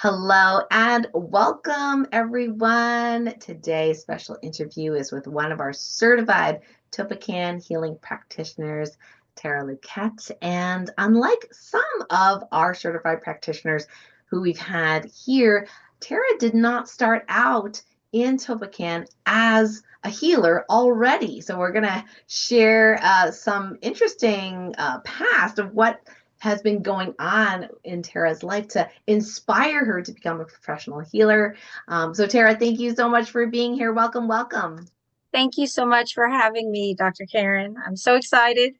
Hello and welcome, everyone. Today's special interview is with one of our certified TOPAKAN healing practitioners, Tara LuQuette. And unlike some of our certified practitioners who we've had here, Tara did not start out in TOPAKAN as a healer already. So we're going to share some interesting past of what has been going on in Tara's life to inspire her to become a professional healer. So Tara, thank you so much for being here. Welcome, welcome. Thank you so much for having me, Dr. Karen. I'm so excited.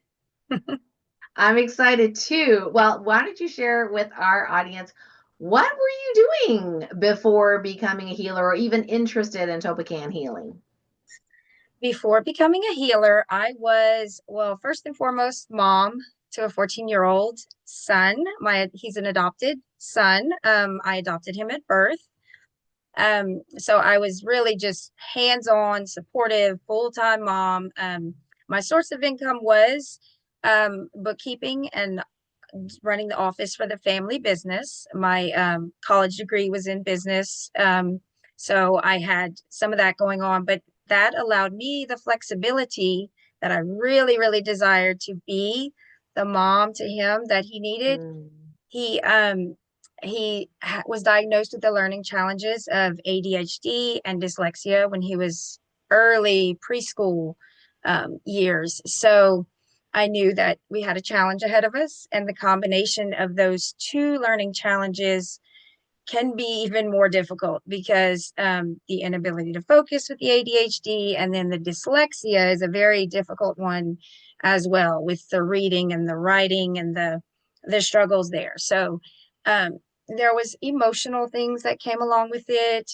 I'm excited too. Well, why don't you share with our audience what were you doing before becoming a healer or even interested in Topican healing? Before becoming a healer, I was, well, first and foremost, mom to a 14-year-old son. He's an adopted son. I adopted him at birth. So I was really just hands-on, supportive, full-time mom. My source of income was bookkeeping and running the office for the family business. My college degree was in business. So I had some of that going on, but that allowed me the flexibility that I really, really desired to be the mom to him that he needed. Mm. He was diagnosed with the learning challenges of ADHD and dyslexia when he was early preschool years. So I knew that we had a challenge ahead of us, and the combination of those two learning challenges can be even more difficult because the inability to focus with the ADHD and then the dyslexia is a very difficult one as well, with the reading and the writing and the struggles there. So there was emotional things that came along with it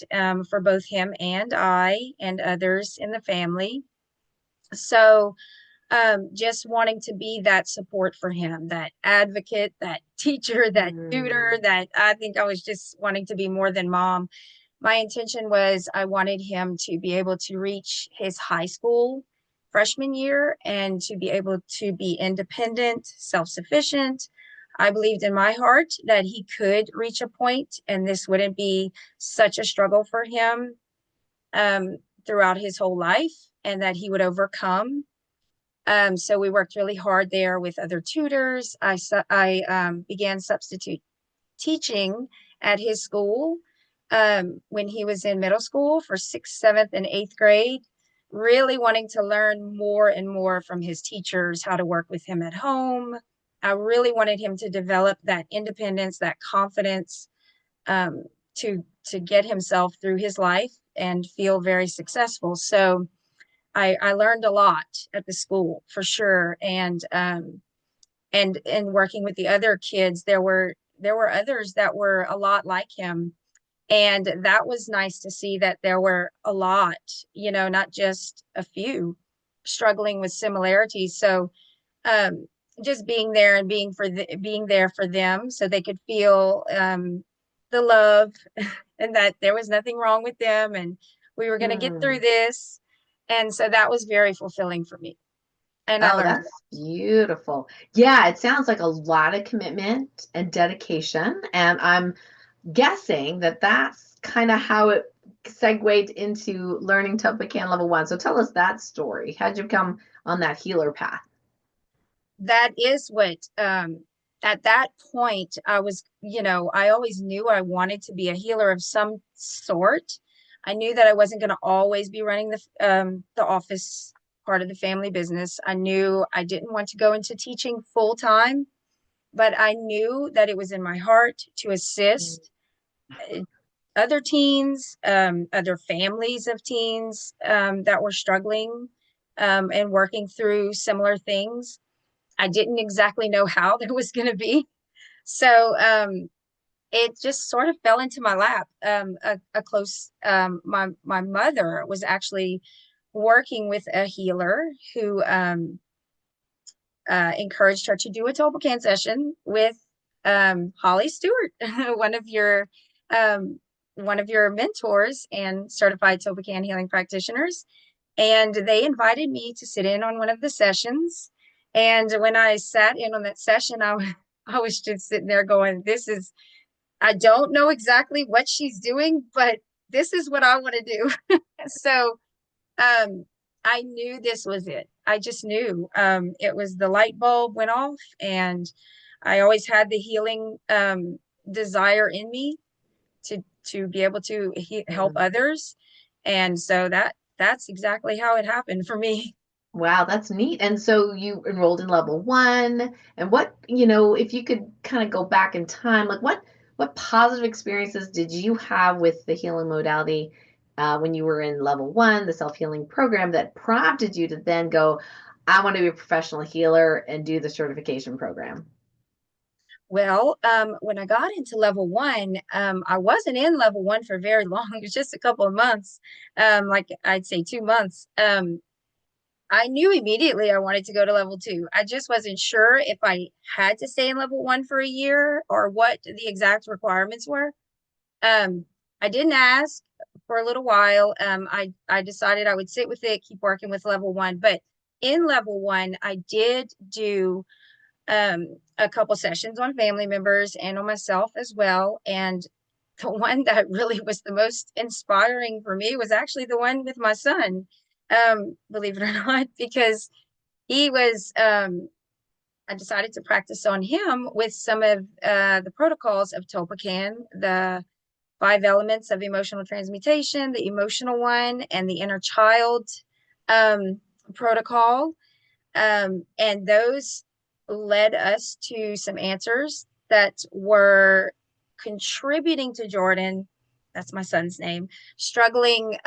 for both him and I and others in the family. So just wanting to be that support for him, that advocate, that teacher, that tutor, Mm. that I think I was just wanting to be more than mom. My intention was I wanted him to be able to reach his high school freshman year and to be able to be independent, self-sufficient. I believed in my heart that he could reach a point and this wouldn't be such a struggle for him um, throughout his whole life and that he would overcome. So we worked really hard there with other tutors. I began substitute teaching at his school when he was in middle school for sixth, seventh, and eighth grade, really wanting to learn more and more from his teachers, how to work with him at home. I really wanted him to develop that independence, that confidence um, to get himself through his life and feel very successful. So I learned a lot at the school for sure. And working with the other kids, there were others that were a lot like him. And that was nice to see that there were a lot, not just a few struggling with similarities. So um, just being there and being there for them so they could feel the love and that there was nothing wrong with them and we were going to get through Mm. this. And so that was very fulfilling for me. And I Oh, learned. that's beautiful. Yeah, it sounds like a lot of commitment and dedication. And I'm guessing that that's kind of how it segued into learning Topican level one. So tell us that story. How'd you come on that healer path? That is what at that point I was, I always knew I wanted to be a healer of some sort. I knew that I wasn't going to always be running the office part of the family business. I knew I didn't want to go into teaching full time, but I knew that it was in my heart to assist uh, other teens, other families of teens that were struggling and working through similar things. I didn't exactly know how that was going to be. So it just sort of fell into my lap. My mother was actually working with a healer who encouraged her to do a Tolpakan session with Holly Stewart, one of your um, one of your mentors and certified Tolpakan healing practitioners. And they invited me to sit in on one of the sessions. And when I sat in on that session, I was just sitting there going, I don't know exactly what she's doing, but this is what I want to do. So um, I knew this was it. I just knew it was the light bulb went off, and I always had the healing desire in me to be able to help Mm. others, and so that's exactly how it happened for me. Wow, that's neat. And so you enrolled in level one. And what, if you could kind of go back in time, like what positive experiences did you have with the healing modality when you were in level one, the self-healing program that prompted you to then go, I want to be a professional healer and do the certification program? Well, when I got into level one, I wasn't in level one for very long. It was just a couple of months, like I'd say 2 months. I knew immediately I wanted to go to level two. I just wasn't sure if I had to stay in level one for a year or what the exact requirements were. Um, I didn't ask for a little while. I decided I would sit with it, keep working with level one. But in level one, I did do a couple sessions on family members and on myself as well. And the one that really was the most inspiring for me was actually the one with my son, believe it or not, because he was, I decided to practice on him with some of the protocols of TOLPAKAN, the 5 elements of emotional transmutation, the emotional one, and the inner child um, protocol. And those led us to some answers that were contributing to Jordan, that's my son's name, struggling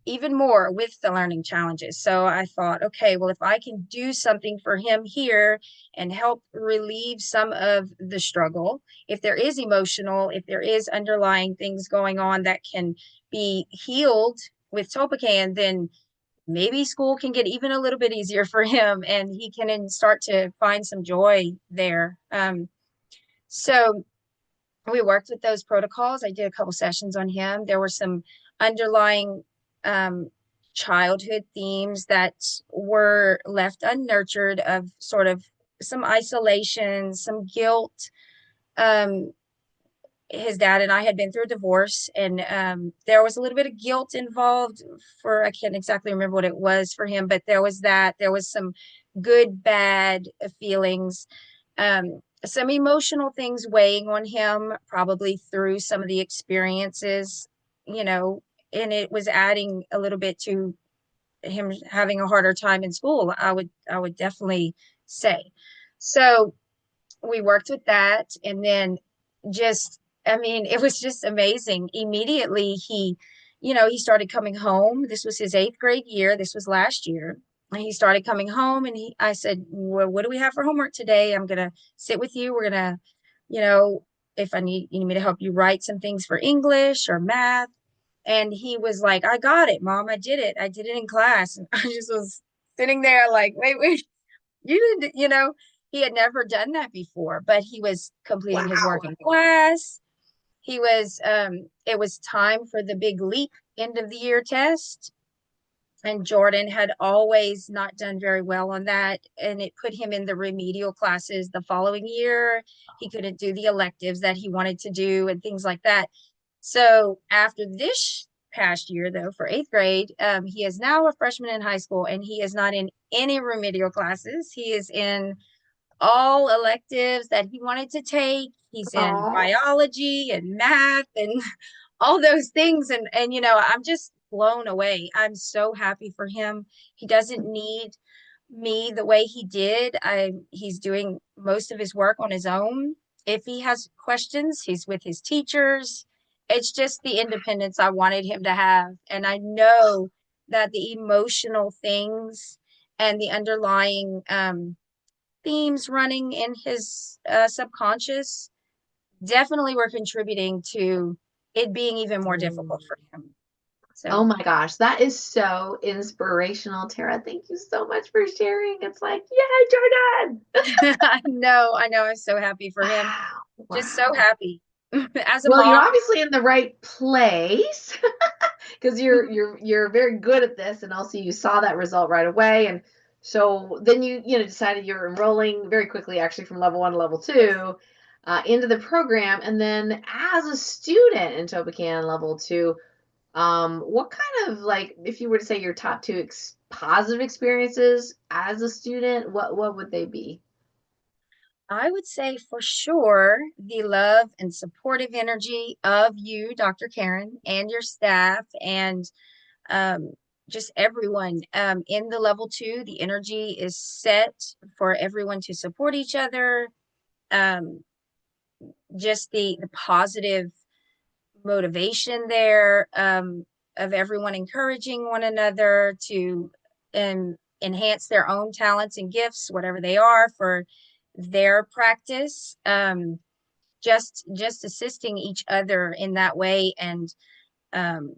even more with the learning challenges. So I thought, okay, well, if I can do something for him here and help relieve some of the struggle, if there is emotional, if there is underlying things going on that can be healed with Topacan, then maybe school can get even a little bit easier for him and he can start to find some joy there. So we worked with those protocols. I did a couple sessions on him. There were some underlying um, childhood themes that were left unnurtured, of sort of some isolation, some guilt. Um, his dad and I had been through a divorce, and there was a little bit of guilt involved for, I can't exactly remember what it was for him, but there was that. There was some good, bad feelings, some emotional things weighing on him, probably through some of the experiences, you know, and it was adding a little bit to him having a harder time in school. I would definitely say. So we worked with that, and then just, I mean, it was just amazing. Immediately he started coming home. This was his 8th grade year. This was last year. And he started coming home, and I said, well, what do we have for homework today? I'm gonna sit with you. We're gonna, you know, if you need me to help you write some things for English or math. And he was like, I got it, Mom. I did it. I did it in class. And I just was sitting there like, wait, you didn't, he had never done that before, but he was completing his work Wow. in class. It was time for the big leap end of the year test. And Jordan had always not done very well on that. And it put him in the remedial classes the following year. He couldn't do the electives that he wanted to do and things like that. So after this past year, though, for 8th grade, he is now a freshman in high school, and he is not in any remedial classes. He is in all electives that he wanted to take. He's in Oh, biology and math and all those things. And I'm just blown away. I'm so happy for him. He doesn't need me the way he did. He's doing most of his work on his own. If he has questions, he's with his teachers. It's just the independence I wanted him to have. And I know that the emotional things and the underlying themes running in his subconscious definitely were contributing to it being even more difficult for him. oh So my gosh, that is so inspirational, Tara. Thank you so much for sharing. It's like, yay, Jordan! I know. I'm so happy for him. Wow, Just so wow. happy. As a Well, you're mom, obviously in the right place because you're very good at this, and also you saw that result right away. And so then you decided you're enrolling very quickly, actually from level one to level yes. two. into the program. And then as a student in Topacan level two, what kind of, like, if you were to say your top two positive experiences as a student, what would they be? I would say for sure the love and supportive energy of you, Dr. Karen, and your staff, and um, just everyone in the level two. The energy is set for everyone to support each other. Um, just the positive motivation there of everyone encouraging one another to enhance their own talents and gifts, whatever they are, for their practice. Just assisting each other in that way, and um,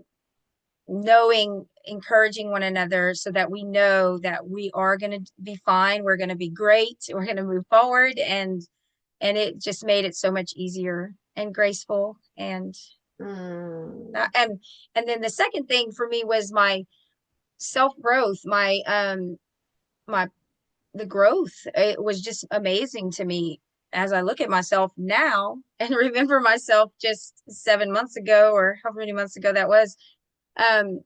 knowing, encouraging one another so that we know that we are going to be fine, we're going to be great, we're going to move forward, and it just made it so much easier and graceful. Mm. And then the second thing for me was my self growth, my the growth. It was just amazing to me as I look at myself now and remember myself just 7 months ago, or however many months ago that was. um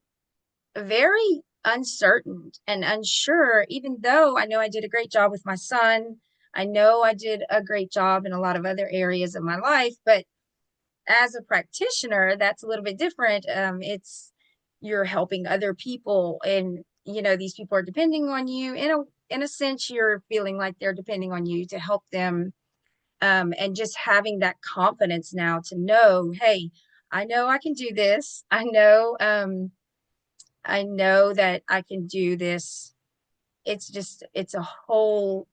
Very uncertain and unsure, even though I know I did a great job with my son. I know I did a great job in a lot of other areas of my life, but as a practitioner, that's a little bit different. It's You're helping other people, and these people are depending on you. In a sense, you're feeling like they're depending on you to help them, and just having that confidence now to know, hey, I know I can do this. I know that I can do this. It's a whole,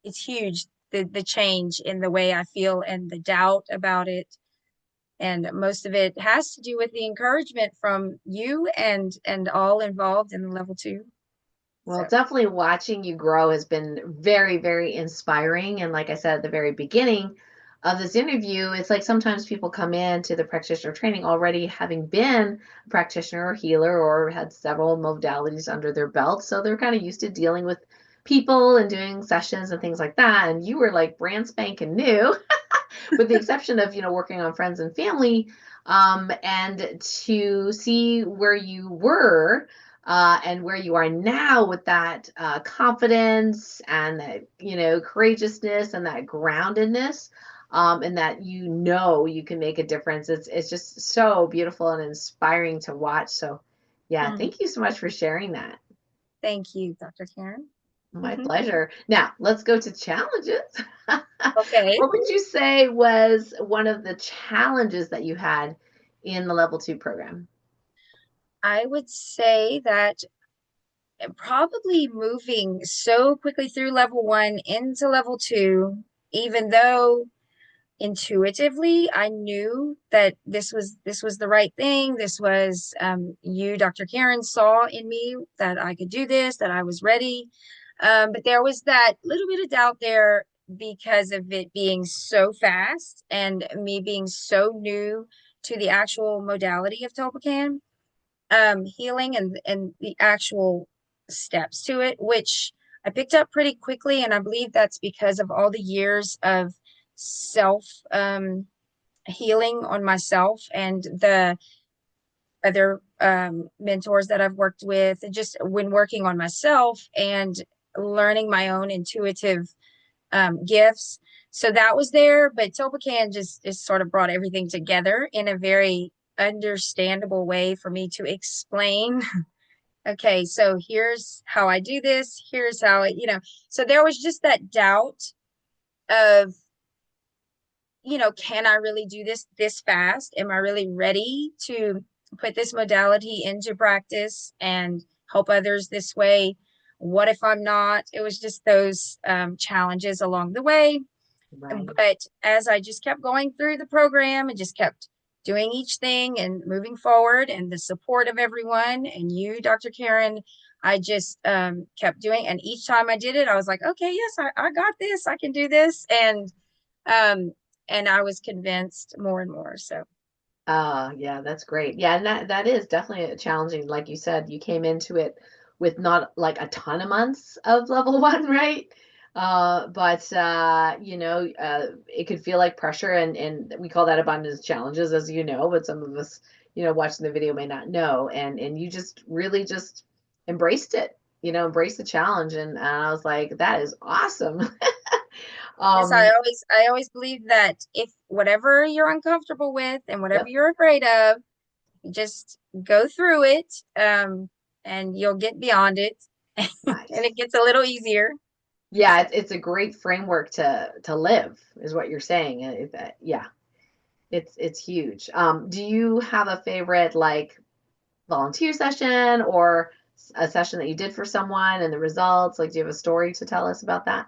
it's huge. The change in the way I feel and the doubt about it. And most of it has to do with the encouragement from you and all involved in level two. Well, So definitely watching you grow has been very, very inspiring. And like I said at the very beginning of this interview, it's like sometimes people come in to the practitioner training already having been a practitioner or healer or had several modalities under their belt. So they're kind of used to dealing with people and doing sessions and things like that. And you were like brand spanking new, with the exception of, working on friends and family. And to see where you were and where you are now with that confidence and that, courageousness and that groundedness, and that you can make a difference. It's just so beautiful and inspiring to watch. So, yeah, mm, thank you so much for sharing that. thank you, Dr. Karen. My pleasure. Now, let's go to challenges. Okay. What would you say was one of the challenges that you had in the level two program? I would say that probably moving so quickly through level one into level two, even though intuitively I knew that this was the right thing. This was you, Dr. Karen, saw in me that I could do this, that I was ready. But there was that little bit of doubt there because of it being so fast and me being so new to the actual modality of Tolpakan healing, and the actual steps to it, which I picked up pretty quickly. And I believe that's because of all the years of self healing on myself and the other mentors that I've worked with, and just when working on myself and learning my own intuitive gifts. So that was there, but Topacan just sort of brought everything together in a very understandable way for me to explain. Okay, so here's how I do this. Here's how so there was just that doubt of, can I really do this fast? Am I really ready to put this modality into practice and help others this way? What if I'm not? It was just those challenges along the way. Right. But as I just kept going through the program and just kept doing each thing and moving forward, and the support of everyone and you, Dr. Karen, I just kept doing. And each time I did it, I was like, okay, yes, I got this. I can do this. Um, and I was convinced more and more. So, Yeah, that's great. Yeah, and that is definitely a challenging. Like you said, you came into it with not like a ton of months of level one, right? But it could feel like pressure, and we call that abundance challenges, as you know, but some of us, watching the video may not know. And you just really just embraced it, embraced the challenge. And I was like, that is awesome. Yes, Um, I always believe that if whatever you're uncomfortable with and whatever yep. you're afraid of, just go through it, and you'll get beyond it, and Nice. it gets a little easier. Yeah, So it's a great framework to live, is what you're saying. Yeah, it's huge. Do you have a favorite like volunteer session or a session that you did for someone and the results? Like, do you have a story to tell us about that?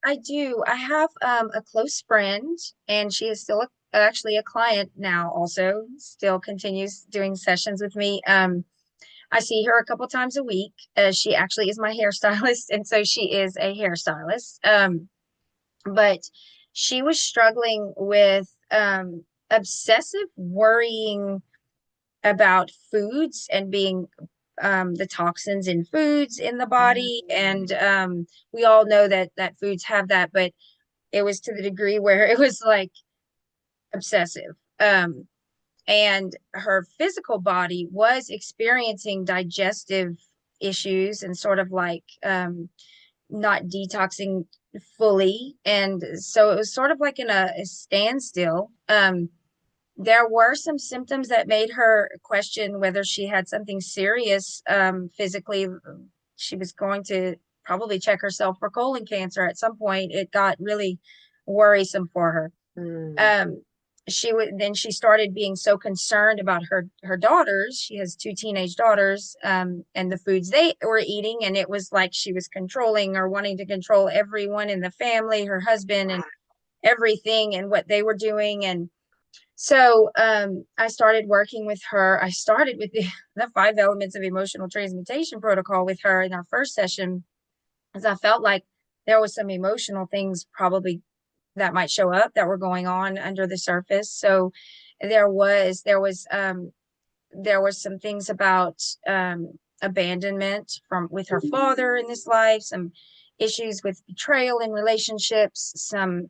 I do. I have a close friend, and she is still actually a client now. Also, still continues doing sessions with me. I see her a couple times a week. She actually is my hairstylist, and so she is a hairstylist. But she was struggling with obsessive worrying about foods and being the toxins in foods in the body. Mm. And we all know that foods have that, but it was to the degree where it was like obsessive. And her physical body was experiencing digestive issues and sort of like not detoxing fully. And so it was sort of like in a standstill. There were some symptoms that made her question whether she had something serious physically. She was going to probably check herself for colon cancer at some point. It got really worrisome for her. Mm. Um, she started being so concerned about her daughters. She has two teenage daughters, and the foods they were eating, and it was like she was controlling or wanting to control everyone in the family, her husband, and everything, and what they were doing. And so I started working with her. I started with the 5 elements of emotional transmutation protocol with her in our first session, as I felt like there was some emotional things probably that might show up that were going on under the surface. So there was some things about abandonment from with her father in this life, some issues with betrayal in relationships, some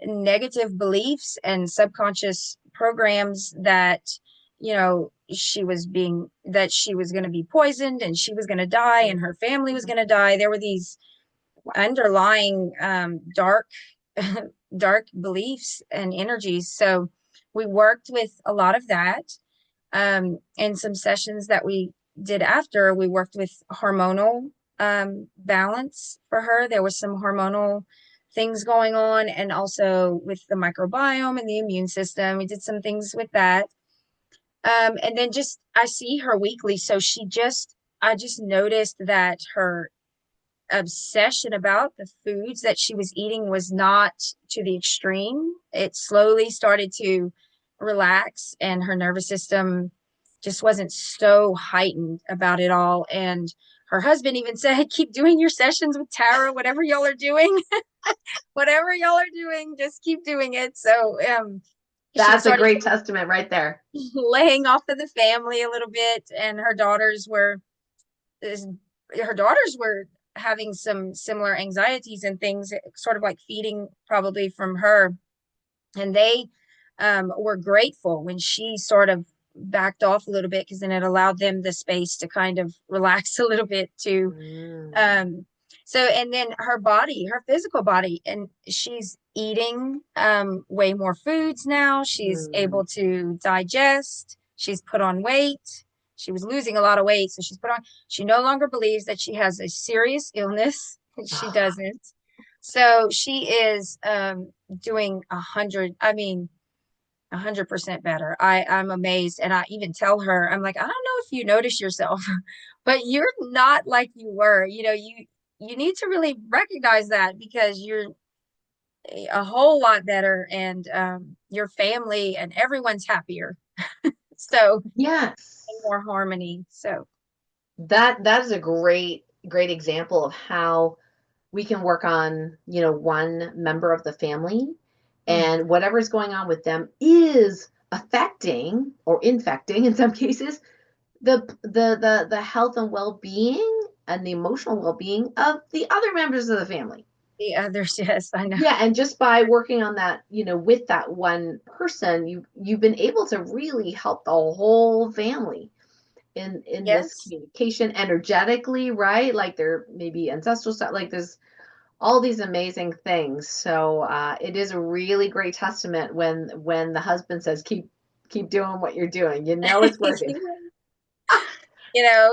negative beliefs and subconscious programs that she was going to be poisoned and she was going to die and her family was going to die. There were these underlying dark beliefs and energies. So we worked with a lot of that. And some sessions that we did after, we worked with hormonal balance for her. There was some hormonal things going on, and also with the microbiome and the immune system. We did some things with that. And then just I see her weekly. So I just noticed that her obsession about the foods that she was eating was not to the extreme. It slowly started to relax, and her nervous system just wasn't so heightened about it all. And her husband even said, keep doing your sessions with Tara, whatever y'all are doing, whatever y'all are doing, just keep doing it. So she That's a started great testament right there. laying off of the family a little bit, and her daughters were having some similar anxieties and things, sort of like feeding probably from her. And they were grateful when she sort of backed off a little bit, because then it allowed them the space to kind of relax a little bit too. Mm. Um, so, and then her physical body, and she's eating way more foods now. She's Mm. able to digest. She's put on weight. She was losing a lot of weight, so she no longer believes that she has a serious illness. She doesn't. So she is doing 100% better. I'm amazed. And I even tell her, I'm like, I don't know if you notice yourself, but you're not like you were. You need to really recognize that, because you're a whole lot better, and your family and everyone's happier. So, and Yes. more harmony. So, That is a great example of how we can work on, one member of the family, mm, and whatever's going on with them is affecting or infecting in some cases the health and well-being and the emotional well-being of the other members of the family. The others, yes, I know. Yeah, and just by working on that, with that one person, you've been able to really help the whole family in this Yes. communication energetically, right? Like there may be ancestral stuff, like there's all these amazing things. So it is a really great testament when the husband says, keep doing what you're doing. It's working.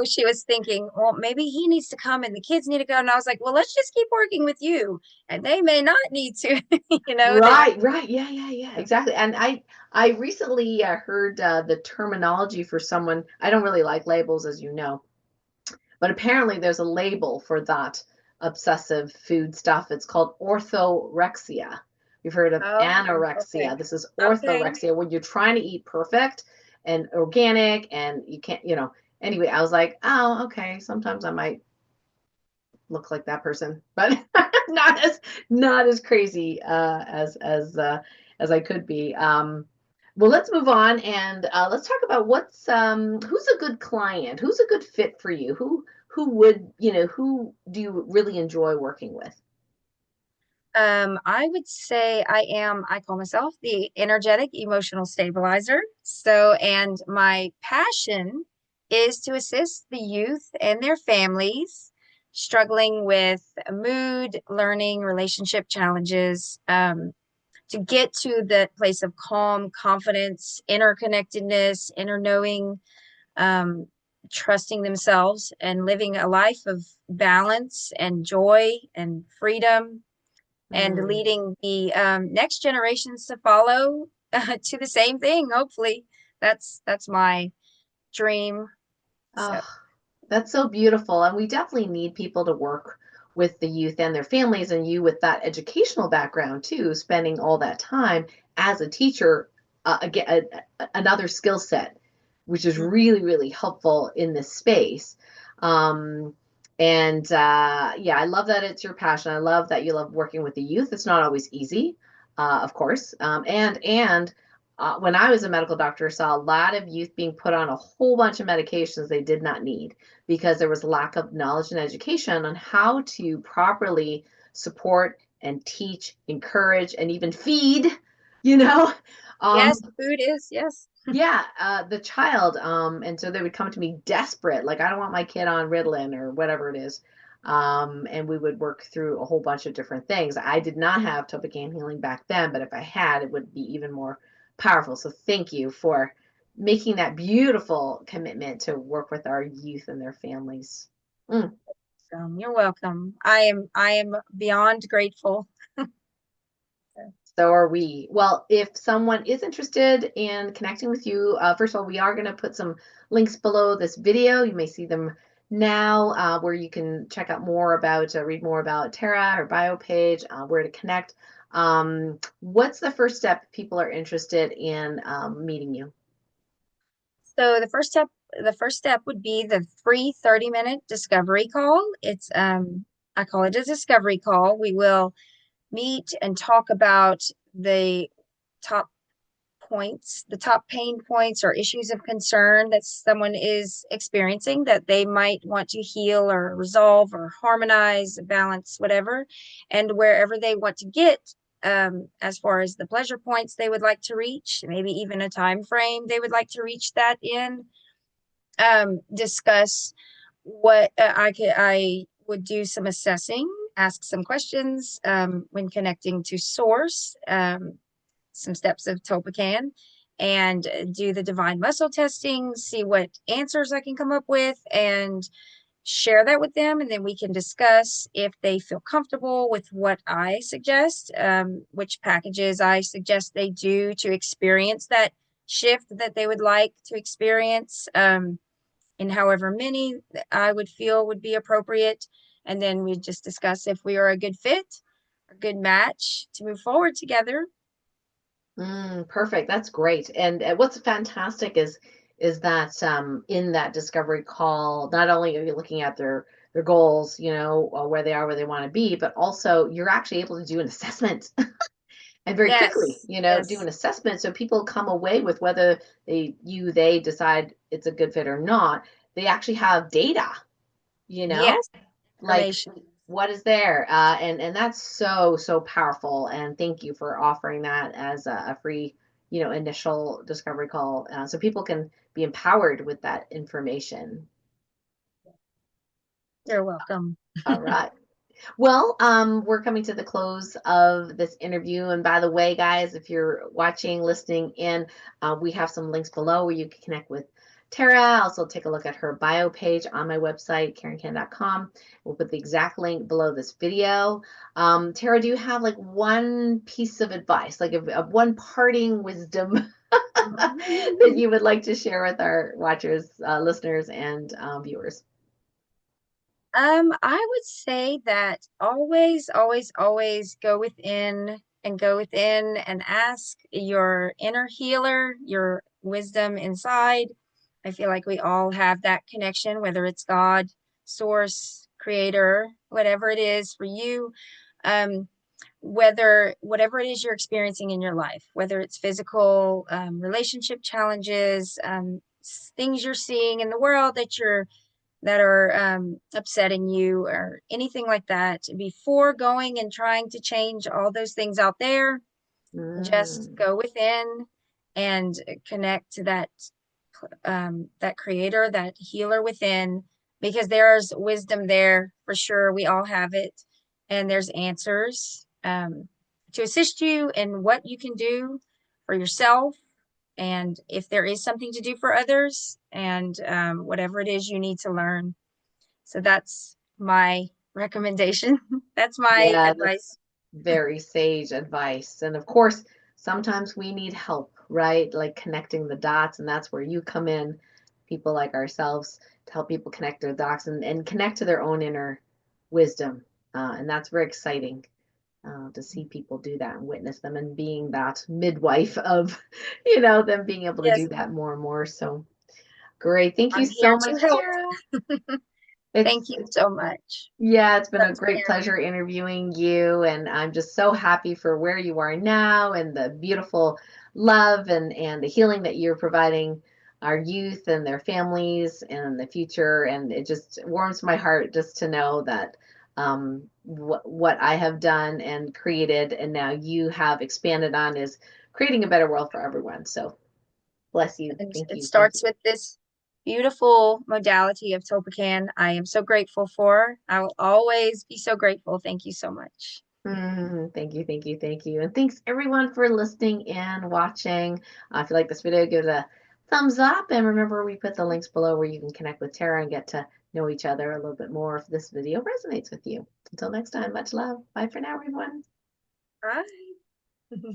She was thinking, well, maybe he needs to come and the kids need to go. And I was like, well, let's just keep working with you. And they may not need to, they may. Right, right. Yeah, yeah, yeah, exactly. And I recently heard the terminology for someone. I don't really like labels, as you know, but apparently there's a label for that obsessive food stuff. It's called orthorexia. You've heard of Oh, anorexia. okay. This is Okay. orthorexia, when you're trying to eat perfect and organic and you can't, Anyway, I was like, oh, okay. Sometimes I might look like that person, but not as crazy as I could be. Well, let's move on and let's talk about who's a good client, who's a good fit for you, who do you really enjoy working with? I would say I call myself the energetic emotional stabilizer. So, and my passion is to assist the youth and their families struggling with mood, learning, relationship challenges, to get to that place of calm, confidence, interconnectedness, inner knowing, um, trusting themselves, and living a life of balance and joy and freedom, and Mm. leading the next generations to follow to the same thing. Hopefully, that's my dream. So Oh, that's so beautiful. And we definitely need people to work with the youth and their families, and you with that educational background too, spending all that time as a teacher, again, another skill set, which is really, really helpful in this space. Um, and yeah, I love that it's your passion. I love that you love working with the youth. It's not always easy, of course. And when I was a medical doctor, saw a lot of youth being put on a whole bunch of medications they did not need because there was lack of knowledge and education on how to properly support and teach, encourage, and even feed, you know, yes, um, food is yes. yeah, the child. And so they would come to me desperate, like, I don't want my kid on Ritalin or whatever it is. And we would work through a whole bunch of different things. I did not have Topican healing back then, but if I had, it would be even more powerful. So thank you for making that beautiful commitment to work with our youth and their families. Mm. You're welcome. I am beyond grateful. So are we. Well, if someone is interested in connecting with you, first of all, we are going to put some links below this video. You may see them now, where you can check out more about, read more about Tara, her bio page, where to connect. What's the first step if people are interested in meeting you? So the first step would be the free 30-minute discovery call. It's I call it a discovery call. We will meet and talk about the top the top pain points or issues of concern that someone is experiencing that they might want to heal or resolve or harmonize, balance, whatever, and wherever they want to get, as far as the pleasure points they would like to reach, maybe even a time frame they would like to reach that in. Discuss what I would do some assessing, ask some questions when connecting to source, some steps of Topacan, and do the divine muscle testing, see what answers I can come up with, and share that with them. And then we can discuss if they feel comfortable with what I suggest, which packages I suggest they do to experience that shift that they would like to experience, and however many I would feel would be appropriate. And then we just discuss if we are a good fit, a good match to move forward together. Perfect. That's great. And what's fantastic is that in that discovery call, not only are you looking at their goals, where they are, where they want to be, but also you're actually able to do an assessment and very quickly, Yes, do yes. an assessment so people come away with whether they decide it's a good fit or not. They actually have data you know, Yes, like information. what is there? And that's so, so powerful. And thank you for offering that as a free, initial discovery call, so people can be empowered with that information. You're welcome. All right. Well, we're coming to the close of this interview. And by the way, guys, if you're watching, listening in, we have some links below where you can connect with Tara. Also, take a look at her bio page on my website, KarenKan.com. We'll put the exact link below this video. Tara, do you have like one piece of advice, like one parting wisdom that you would like to share with our watchers, listeners, and viewers? I would say that always, always, always go within and go within and ask your inner healer, your wisdom inside. I feel like we all have that connection, whether it's God, source, creator, whatever it is for you. Um, whatever it is you're experiencing in your life, whether it's physical, relationship challenges, things you're seeing in the world that are upsetting you or anything like that, before going and trying to change all those things out there, just Mm, go within and connect to that creator, that healer within, because there's wisdom there for sure. We all have it, and there's answers to assist you in what you can do for yourself, and if there is something to do for others, and whatever it is you need to learn. So that's my recommendation. That's my yeah, that's advice. very sage advice. And of course, sometimes we need help, right? Like connecting the dots. And that's where you come in, people like ourselves, to help people connect their dots and connect to their own inner wisdom. And that's very exciting, to see people do that and witness them and being that midwife of, them being able to do Yes, that more and more. So great. Thank you I'm here so to much, help. Tara. Thank you It's so much. Yeah, it's been a great Transparent. pleasure interviewing you, and I'm just so happy for where you are now and the beautiful love and the healing that you're providing our youth and their families and the future. And it just warms my heart just to know that, what I have done and created, and now you have expanded on, is creating a better world for everyone. So bless you. And Thank it you. Thank you. starts with this beautiful modality of TOLPAKAN. I am so grateful for. I will always be so grateful. Thank you so much. Thank you, thank you, thank you. And thanks everyone for listening and watching. If you like this video, give it a thumbs up. And remember, we put the links below where you can connect with Tara and get to know each other a little bit more if this video resonates with you. Until next time, much love. Bye for now, everyone. Bye.